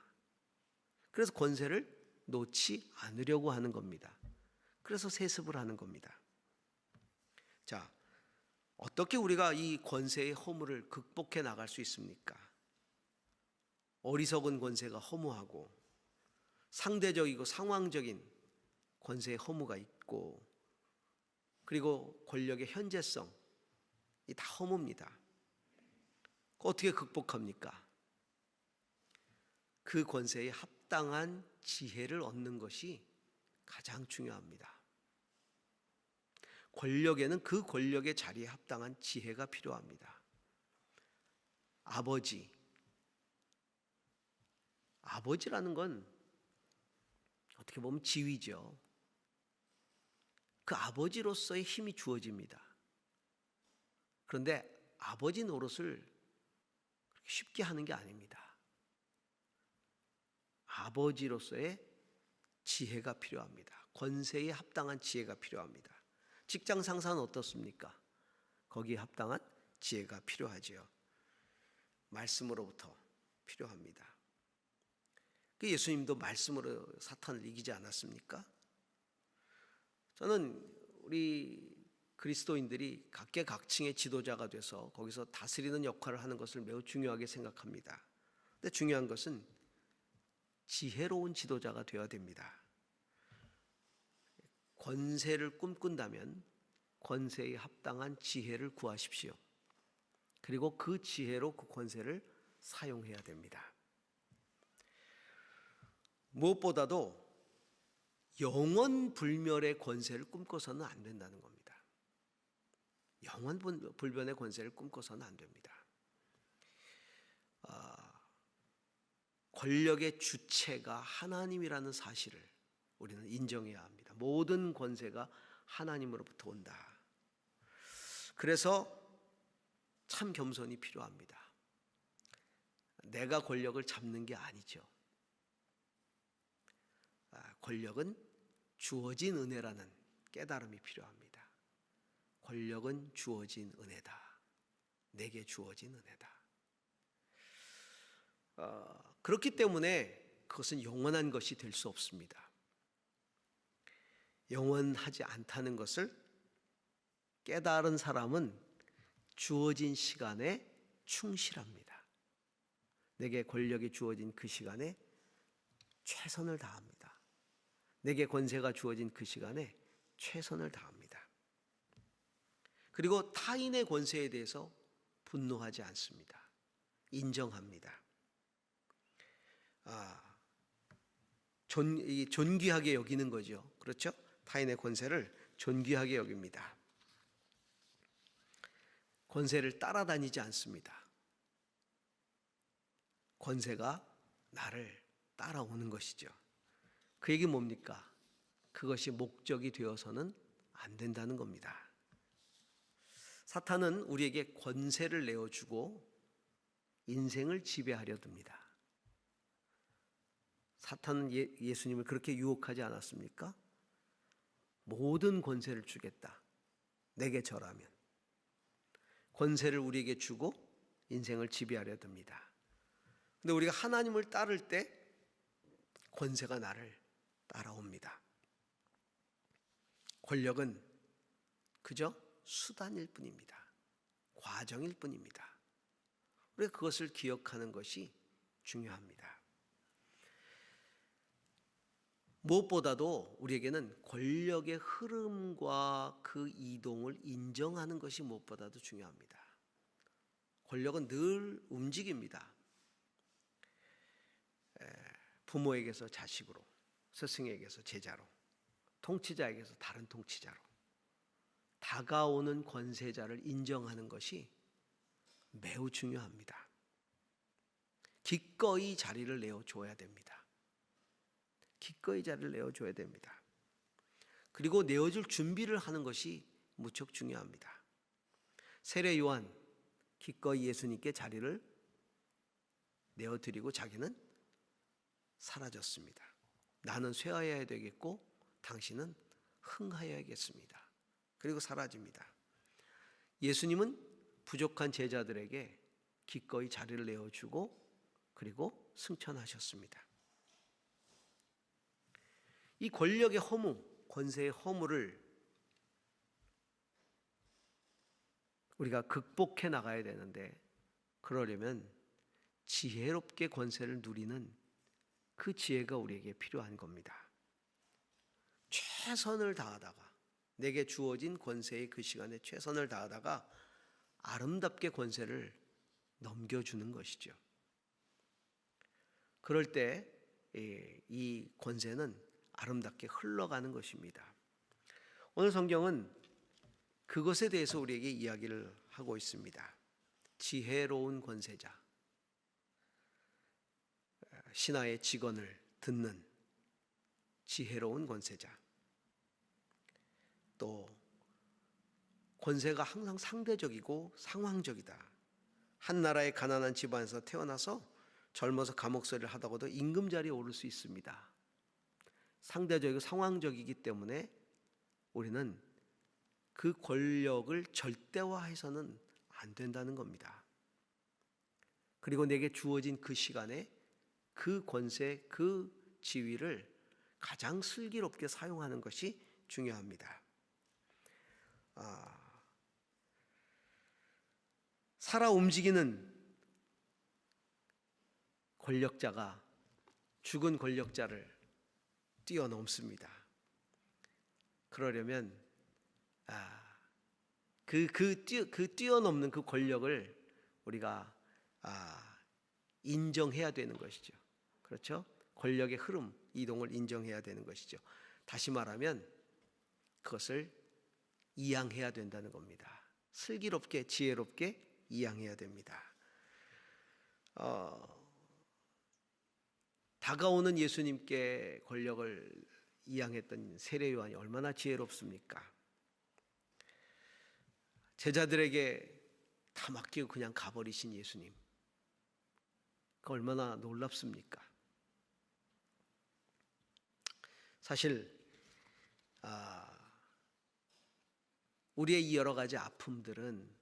그래서 권세를 놓지 않으려고 하는 겁니다. 그래서 세습을 하는 겁니다. 자, 어떻게 우리가 이 권세의 허물을 극복해 나갈 수 있습니까? 어리석은 권세가 허무하고 상대적이고 상황적인 권세의 허무가 있고 그리고 권력의 현재성 이 다 허무입니다. 어떻게 극복합니까? 그 권세에 합당한 지혜를 얻는 것이 가장 중요합니다. 권력에는 그 권력의 자리에 합당한 지혜가 필요합니다. 아버지라는 건 어떻게 보면 지위죠. 그 아버지로서의 힘이 주어집니다. 그런데 아버지 노릇을 쉽게 하는 게 아닙니다. 아버지로서의 지혜가 필요합니다. 권세에 합당한 지혜가 필요합니다. 직장 상사는 어떻습니까? 거기에 합당한 지혜가 필요하지요. 말씀으로부터 필요합니다. 그 예수님도 말씀으로 사탄을 이기지 않았습니까? 저는 우리 그리스도인들이 각계각층의 지도자가 돼서 거기서 다스리는 역할을 하는 것을 매우 중요하게 생각합니다. 근데 중요한 것은 지혜로운 지도자가 되어야 됩니다. 권세를 꿈꾼다면 권세에 합당한 지혜를 구하십시오. 그리고 그 지혜로 그 권세를 사용해야 됩니다. 무엇보다도 영원 불멸의 권세를 꿈꿔서는 안 된다는 겁니다. 영원 불변의 권세를 꿈꿔서는 안 됩니다. 권력의 주체가 하나님이라는 사실을 우리는 인정해야 합니다. 모든 권세가 하나님으로부터 온다. 그래서 참 겸손이 필요합니다. 내가 권력을 잡는 게 아니죠. 권력은 주어진 은혜라는 깨달음이 필요합니다. 권력은 주어진 은혜다. 내게 주어진 은혜다. 그렇기 때문에 그것은 영원한 것이 될 수 없습니다. 영원하지 않다는 것을 깨달은 사람은 주어진 시간에 충실합니다. 내게 권력이 주어진 그 시간에 최선을 다합니다. 내게 권세가 주어진 그 시간에 최선을 다합니다. 그리고 타인의 권세에 대해서 분노하지 않습니다. 인정합니다. 존귀하게 여기는 거죠. 그렇죠? 타인의 권세를 존귀하게 여깁니다. 권세를 따라다니지 않습니다. 권세가 나를 따라오는 것이죠. 그 얘기 뭡니까? 그것이 목적이 되어서는 안 된다는 겁니다. 사탄은 우리에게 권세를 내어주고 인생을 지배하려 듭니다. 사탄은 예수님을 그렇게 유혹하지 않았습니까? 모든 권세를 주겠다. 내게 절하면. 권세를 우리에게 주고 인생을 지배하려 듭니다. 근데 우리가 하나님을 따를 때 권세가 나를 따라옵니다. 권력은 그저 수단일 뿐입니다. 과정일 뿐입니다. 우리가 그것을 기억하는 것이 중요합니다. 무엇보다도 우리에게는 권력의 흐름과 그 이동을 인정하는 것이 무엇보다도 중요합니다. 권력은 늘 움직입니다. 부모에게서 자식으로, 스승에게서 제자로, 통치자에게서 다른 통치자로 다가오는 권세자를 인정하는 것이 매우 중요합니다. 기꺼이 자리를 내어줘야 됩니다. 기꺼이 자리를 내어줘야 됩니다. 그리고 내어줄 준비를 하는 것이 무척 중요합니다. 세례 요한 기꺼이 예수님께 자리를 내어드리고 자기는 사라졌습니다. 나는 쇠하여야 되겠고 당신은 흥하여야겠습니다. 그리고 사라집니다. 예수님은 부족한 제자들에게 기꺼이 자리를 내어주고 그리고 승천하셨습니다. 이 권력의 허무, 권세의 허무를 우리가 극복해 나가야 되는데 그러려면 지혜롭게 권세를 누리는 그 지혜가 우리에게 필요한 겁니다. 최선을 다하다가 내게 주어진 권세의 그 시간에 최선을 다하다가 아름답게 권세를 넘겨주는 것이죠. 그럴 때 이 권세는 아름답게 흘러가는 것입니다. 오늘 성경은 그것에 대해서 우리에게 이야기를 하고 있습니다. 지혜로운 권세자, 신하의 직언을 듣는 지혜로운 권세자, 또 권세가 항상 상대적이고 상황적이다. 한 나라의 가난한 집안에서 태어나서 젊어서 감옥살이를 하다가도 임금자리에 오를 수 있습니다. 상대적이고 상황적이기 때문에 우리는 그 권력을 절대화해서는 안 된다는 겁니다. 그리고 내게 주어진 그 시간에 그 권세, 그 지위를 가장 슬기롭게 사용하는 것이 중요합니다. 살아 움직이는 권력자가 죽은 권력자를 뛰어넘습니다. 그러려면 그 뛰어넘는 그 권력을 우리가 인정해야 되는 것이죠. 그렇죠? 권력의 흐름, 이동을 인정해야 되는 것이죠. 다시 말하면 그것을 이양해야 된다는 겁니다. 슬기롭게, 지혜롭게 이양해야 됩니다. 다가오는 예수님께 권력을 이양했던 세례 요한이 얼마나 지혜롭습니까? 제자들에게 다 맡기고 그냥 가버리신 예수님, 그 얼마나 놀랍습니까? 사실 우리의 이 여러 가지 아픔들은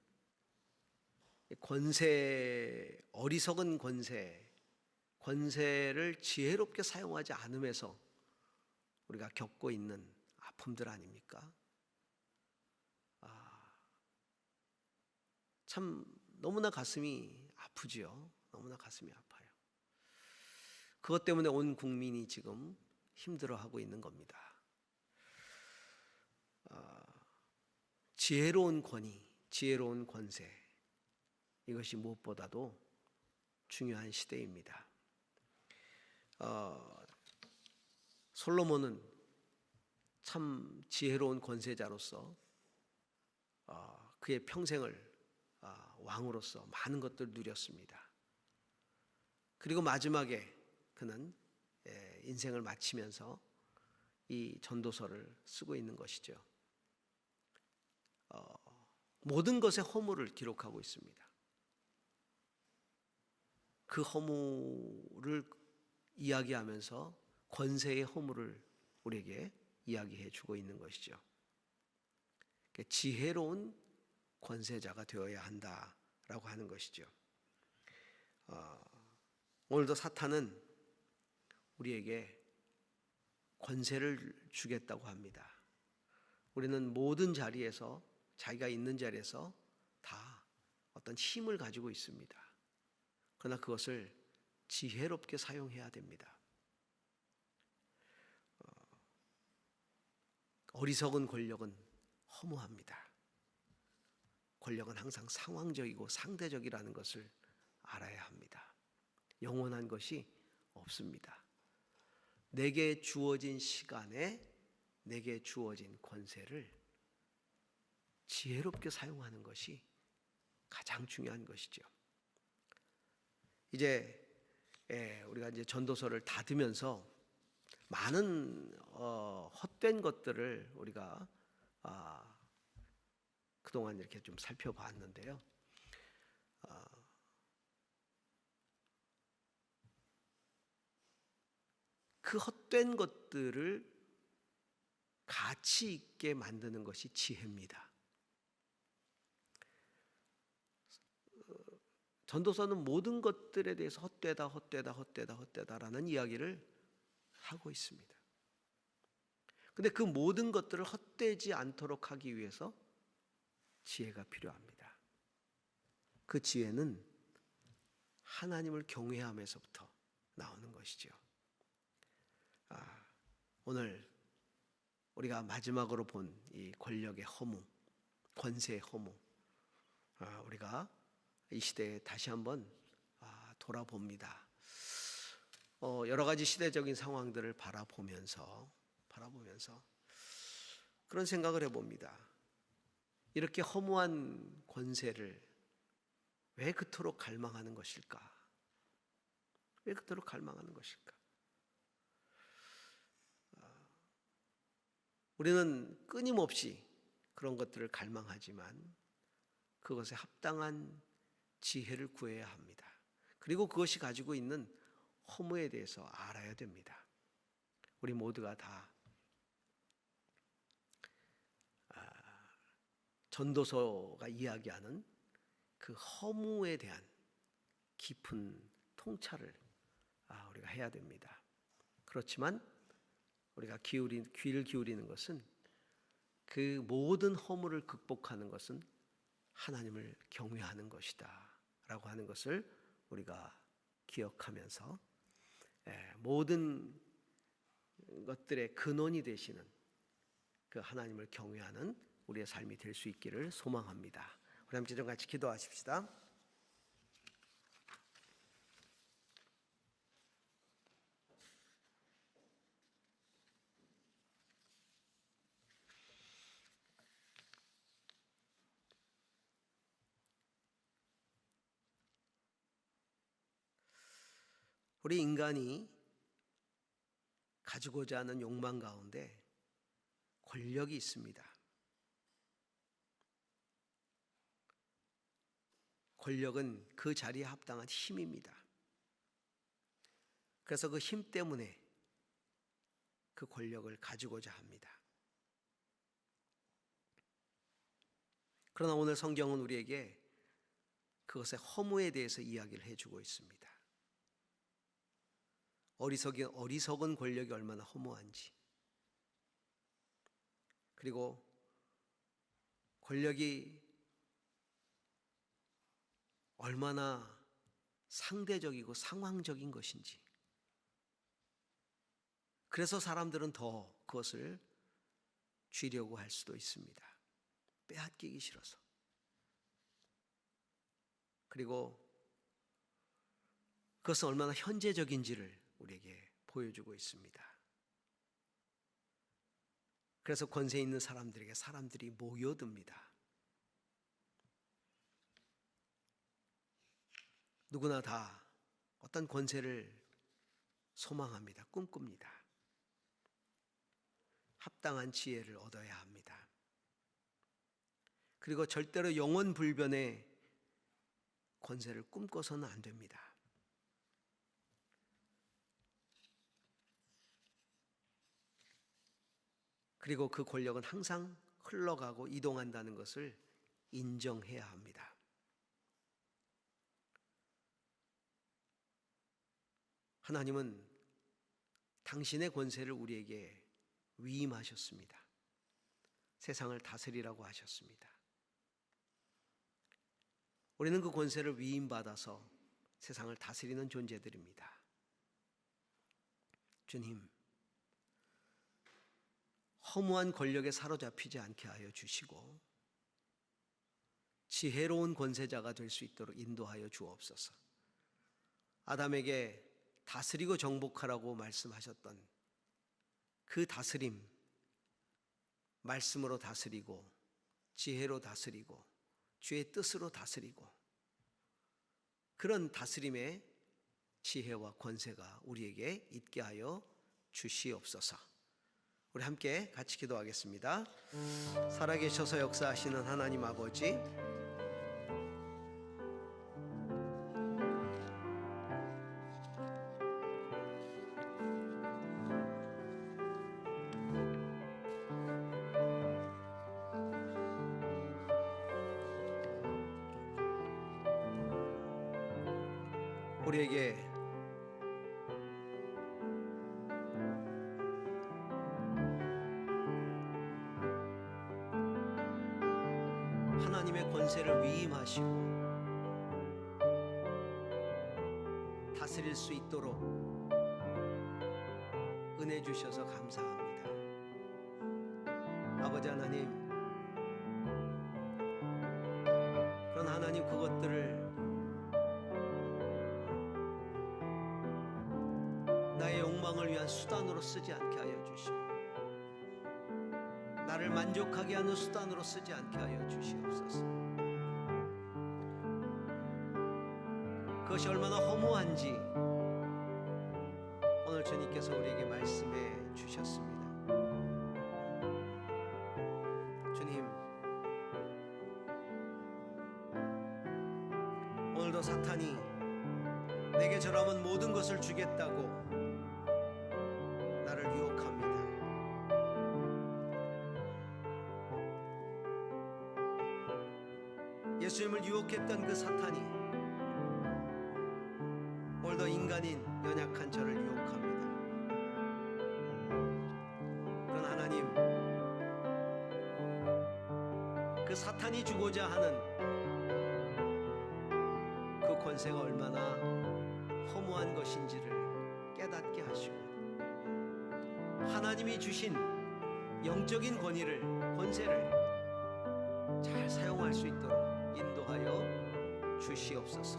권세, 어리석은 권세를 지혜롭게 사용하지 않음에서 우리가 겪고 있는 아픔들 아닙니까? 참 너무나 가슴이 아프지요. 너무나 가슴이 아파요. 그것 때문에 온 국민이 지금 힘들어하고 있는 겁니다. 지혜로운 권위, 지혜로운 권세, 이것이 무엇보다도 중요한 시대입니다. 솔로몬은 참 지혜로운 권세자로서 그의 평생을 왕으로서 많은 것들을 누렸습니다. 그리고 마지막에 그는 인생을 마치면서 이 전도서를 쓰고 있는 것이죠. 모든 것의 허물을 기록하고 있습니다. 그 허물을 이야기하면서 권세의 허물을 우리에게 이야기해 주고 있는 것이죠. 지혜로운 권세자가 되어야 한다라고 하는 것이죠. 오늘도 사탄은 우리에게 권세를 주겠다고 합니다. 우리는 모든 자리에서, 자기가 있는 자리에서 다 어떤 힘을 가지고 있습니다. 그러나 그것을 지혜롭게 사용해야 됩니다. 어리석은 권력은 허무합니다. 권력은 항상 상황적이고 상대적이라는 것을 알아야 합니다. 영원한 것이 없습니다. 내게 주어진 시간에 내게 주어진 권세를 지혜롭게 사용하는 것이 가장 중요한 것이죠. 이제 우리가 이제 전도서를 닫으면서 많은 헛된 것들을 우리가 그동안 이렇게 좀 살펴봤는데요. 그 헛된 것들을 가치 있게 만드는 것이 지혜입니다. 전도서는 모든 것들에 대해서 헛되다라는 이야기를 하고 있습니다. 근데 그 모든 것들을 헛되지 않도록 하기 위해서 지혜가 필요합니다. 그 지혜는 하나님을 경외함에서부터 나오는 것이죠. 오늘 우리가 마지막으로 본 이 권력의 허무, 권세의 허무, 우리가 이 시대에 다시 한번 돌아봅니다. 여러 가지 시대적인 상황들을 바라보면서 바라보면서 그런 생각을 해봅니다. 이렇게 허무한 권세를 왜 그토록 갈망하는 것일까? 왜 그토록 갈망하는 것일까? 우리는 끊임없이 그런 것들을 갈망하지만 그것에 합당한 지혜를 구해야 합니다. 그리고 그것이 가지고 있는 허무에 대해서 알아야 됩니다. 우리 모두가 다 전도서가 이야기하는 그 허무에 대한 깊은 통찰을 우리가 해야 됩니다. 그렇지만 우리가 귀를 기울이는 것은 그 모든 허무를 극복하는 것은 하나님을 경외하는 것이다 라고 하는 것을 우리가 기억하면서 모든 것들의 근원이 되시는 그 하나님을 경외하는 우리의 삶이 될 수 있기를 소망합니다. 우리 함께 좀 같이 기도하십시다. 우리 인간이 가지고자 하는 욕망 가운데 권력이 있습니다. 권력은 그 자리에 합당한 힘입니다. 그래서 그 힘 때문에 그 권력을 가지고자 합니다. 그러나 오늘 성경은 우리에게 그것의 허무에 대해서 이야기를 해주고 있습니다. 어리석은 권력이 얼마나 허무한지, 그리고 권력이 얼마나 상대적이고 상황적인 것인지, 그래서 사람들은 더 그것을 쥐려고 할 수도 있습니다. 빼앗기기 싫어서. 그리고 그것은 얼마나 현재적인지를 우리에게 보여주고 있습니다. 그래서 권세 있는 사람들에게 사람들이 모여듭니다. 누구나 다 어떤 권세를 소망합니다. 꿈꿉니다. 합당한 지혜를 얻어야 합니다. 그리고 절대로 영원불변의 권세를 꿈꿔서는 안 됩니다. 그리고 그 권력은 항상 흘러가고 이동한다는 것을 인정해야 합니다. 하나님은 당신의 권세를 우리에게 위임하셨습니다. 세상을 다스리라고 하셨습니다. 우리는 그 권세를 위임받아서 세상을 다스리는 존재들입니다. 주님, 허무한 권력에 사로잡히지 않게 하여 주시고 지혜로운 권세자가 될 수 있도록 인도하여 주옵소서. 아담에게 다스리고 정복하라고 말씀하셨던 그 다스림, 말씀으로 다스리고 지혜로 다스리고 주의 뜻으로 다스리고, 그런 다스림의 지혜와 권세가 우리에게 있게 하여 주시옵소서. 우리 함께 같이 기도하겠습니다. 살아계셔서 역사하시는 하나님 아버지, 우리에게 하나님의 권세를 위임하시고 다스릴 수 있도록 은혜 주셔서 감사합니다. 아버지 하나님, 그런 하나님 그것들을 나의 욕망을 위한 수단으로 쓰지 않게 하여 주시고 나를 만족하게 하는 수단으로 쓰지 않게 하여 주시옵소서. 그것이 얼마나 허무한지 오늘 주님께서 우리에게 말씀해 주셨습니다. 주님, 오늘도 사탄이 내게 저라면 모든 것을 주겠다고 나를 유혹합니다. 예수님을 유혹했던 그 사탄이 오늘도 인간인 연약한 저를 유혹합니다. 그러나 하나님, 그 사탄이 주고자 하는 그 권세가 얼마나 허무한 것인지를 깨닫게 하시고 하나님이 주신 영적인 권세를 잘 사용할 수 있도록 인도하여 주시옵소서.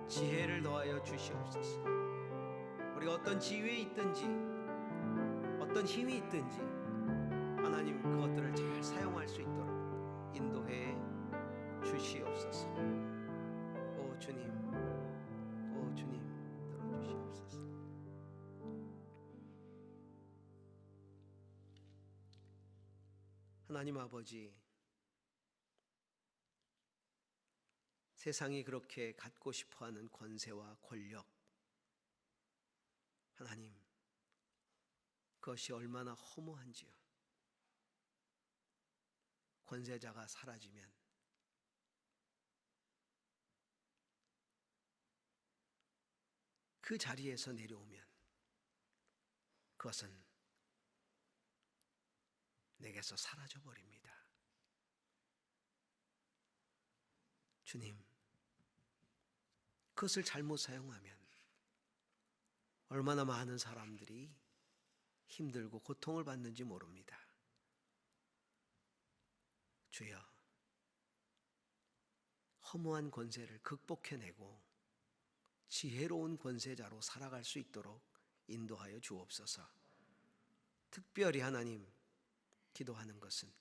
지혜를 더하여 주시옵소서. 우리가 어떤 지위에 있든지 어떤 힘이 있든지 하나님 그것들을 잘 사용할 수 있도록 인도해 주시옵소서. 오 주님, 오 주님, 들어주시옵소서. 하나님 아버지, 세상이 그렇게 갖고 싶어하는 권세와 권력, 하나님, 그것이 얼마나 허무한지요. 권세자가 사라지면 그 자리에서 내려오면 그것은 내게서 사라져 버립니다. 주님, 그것을 잘못 사용하면 얼마나 많은 사람들이 힘들고 고통을 받는지 모릅니다. 주여, 허무한 권세를 극복해내고 지혜로운 권세자로 살아갈 수 있도록 인도하여 주옵소서. 특별히 하나님, 기도하는 것은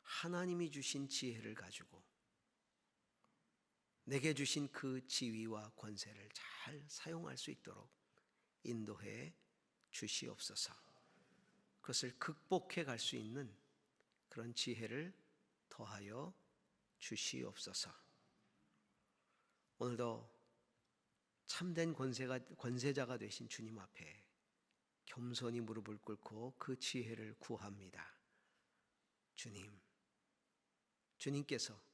하나님이 주신 지혜를 가지고 내게 주신 그 지위와 권세를 잘 사용할 수 있도록 인도해 주시옵소서. 그것을 극복해 갈 수 있는 그런 지혜를 더하여 주시옵소서. 오늘도 참된 권세자가 되신 주님 앞에 겸손히 무릎을 꿇고 그 지혜를 구합니다. 주님, 주님께서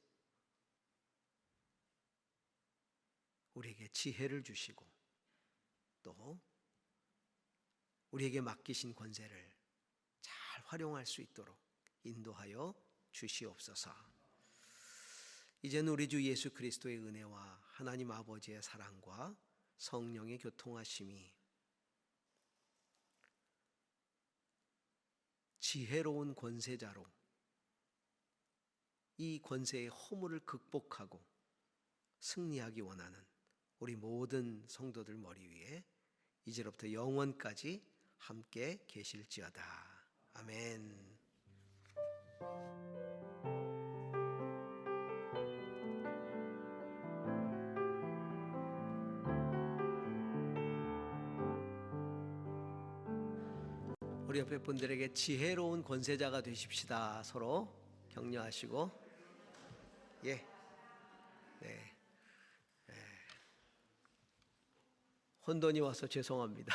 우리에게 지혜를 주시고 또 우리에게 맡기신 권세를 잘 활용할 수 있도록 인도하여 주시옵소서. 이제는 우리 주 예수 그리스도의 은혜와 하나님 아버지의 사랑과 성령의 교통하심이 지혜로운 권세자로 이 권세의 허물을 극복하고 승리하기 원하는 우리 모든 성도들 머리 위에 이제로부터 영원까지 함께 계실지어다. 아멘. 우리 옆에 분들에게 지혜로운 권세자가 되십시다. 서로 격려하시고, 네. 혼돈이 와서 죄송합니다.